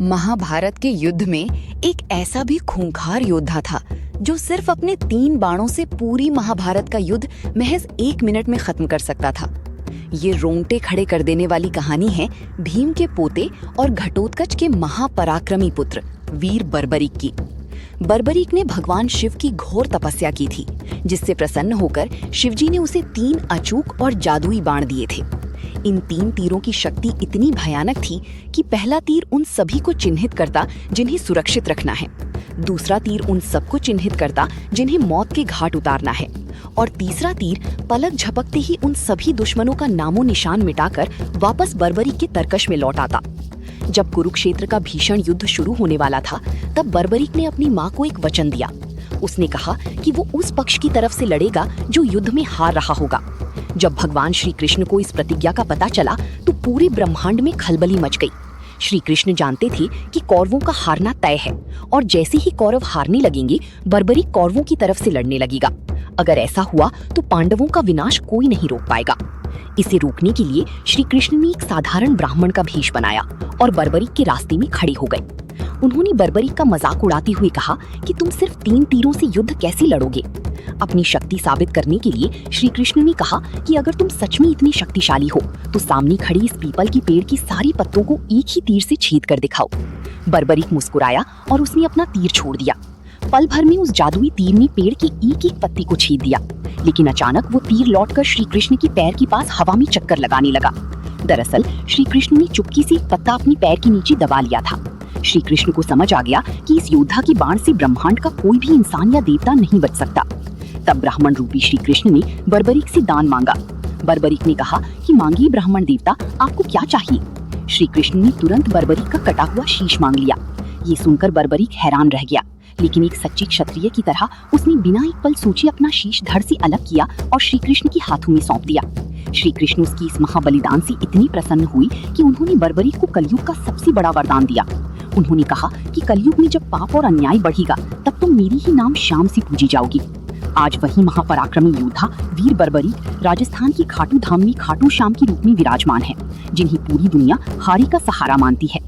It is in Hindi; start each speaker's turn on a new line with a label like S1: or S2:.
S1: महाभारत के युद्ध में एक ऐसा भी खूंखार योद्धा था जो सिर्फ अपने 3 बाणों से पूरी महाभारत का युद्ध महज 1 मिनट में खत्म कर सकता था। ये रोंगटे खड़े कर देने वाली कहानी है भीम के पोते और घटोत्कच के महापराक्रमी पुत्र वीर बर्बरीक की। बर्बरीक ने भगवान शिव की घोर तपस्या की थी, जिससे प्रसन्न होकर शिवजी ने उसे 3 अचूक और जादुई बाण दिए थे। इन 3 तीरों की शक्ति इतनी भयानक थी कि पहला तीर उन सभी को चिन्हित करता जिन्हें सुरक्षित रखना है, दूसरा तीर उन सबको चिन्हित करता जिन्हें मौत के घाट उतारना है, और तीसरा तीर पलक झपकते ही उन सभी दुश्मनों का नामो निशान मिटाकर वापस बर्बरीक के तरकश में लौट आता। जब कुरुक्षेत्र का भीषण युद्ध शुरू होने वाला था, तब बर्बरीक ने अपनी माँ को एक वचन दिया। उसने कहा कि वो उस पक्ष की तरफ से लड़ेगा जो युद्ध में हार रहा होगा। जब भगवान श्री कृष्ण को इस प्रतिज्ञा का पता चला तो पूरे ब्रह्मांड में खलबली मच गई। श्री कृष्ण जानते थे कि कौरवों का हारना तय है, और जैसे ही कौरव हारने लगेंगे, बर्बरीक कौरवों की तरफ से लड़ने लगेगा। अगर ऐसा हुआ तो पांडवों का विनाश कोई नहीं रोक पाएगा। इसे रोकने के लिए श्री कृष्ण ने एक साधारण ब्राह्मण का भेष बनाया और बर्बरीक के रास्ते में खड़े हो गए। उन्होंने बर्बरीक का मजाक उड़ाते हुए कहा कि तुम सिर्फ 3 तीरों से युद्ध कैसे लड़ोगे। अपनी शक्ति साबित करने के लिए श्री कृष्ण ने कहा कि अगर तुम सच में इतने शक्तिशाली हो तो सामने खड़ी इस पीपल की पेड़ की सारी पत्तों को एक ही तीर से छेद कर दिखाओ। बर्बरीक मुस्कुराया और उसने अपना तीर छोड़ दिया। पल भर में उस जादुई तीर ने पेड़ की एक पत्ती को छेद दिया, लेकिन अचानक वो तीर लौटकर श्री कृष्ण के पैर के पास हवा में चक्कर लगाने लगा। दरअसल श्री कृष्ण ने चुपके से एक पत्ता अपने पैर के नीचे दबा लिया था। श्री कृष्ण को समझ आ गया कि इस योद्धा के बाण से ब्रह्मांड का कोई भी इंसान या देवता नहीं बच सकता। तब ब्राह्मण रूपी श्री कृष्ण ने बर्बरीक से दान मांगा। बर्बरीक ने कहा कि मांगिए ब्राह्मण देवता, आपको क्या चाहिए। श्री कृष्ण ने तुरंत बर्बरीक का कटा हुआ शीश मांग लिया। ये सुनकर बर्बरीक हैरान रह गया, लेकिन एक सच्चे क्षत्रिय की तरह उसने बिना एक पल सोचे अपना शीश धड़ से अलग किया और श्री कृष्ण के हाथों में सौंप दिया। श्री कृष्ण उसकी इस महाबलिदान से इतनी प्रसन्न हुई कि उन्होंने बर्बरीक को कलयुग का सबसे बड़ा वरदान दिया। उन्होंने कहा कि कलयुग में जब पाप और अन्याय बढ़ेगा, तब तुम मेरी ही नाम श्याम से पूजी जाओगी। आज वही महापराक्रमी योद्धा वीर बर्बरीक राजस्थान की खाटू धाम में खाटू श्याम के रूप में विराजमान है, जिन्हें पूरी दुनिया हारी का सहारा मानती है।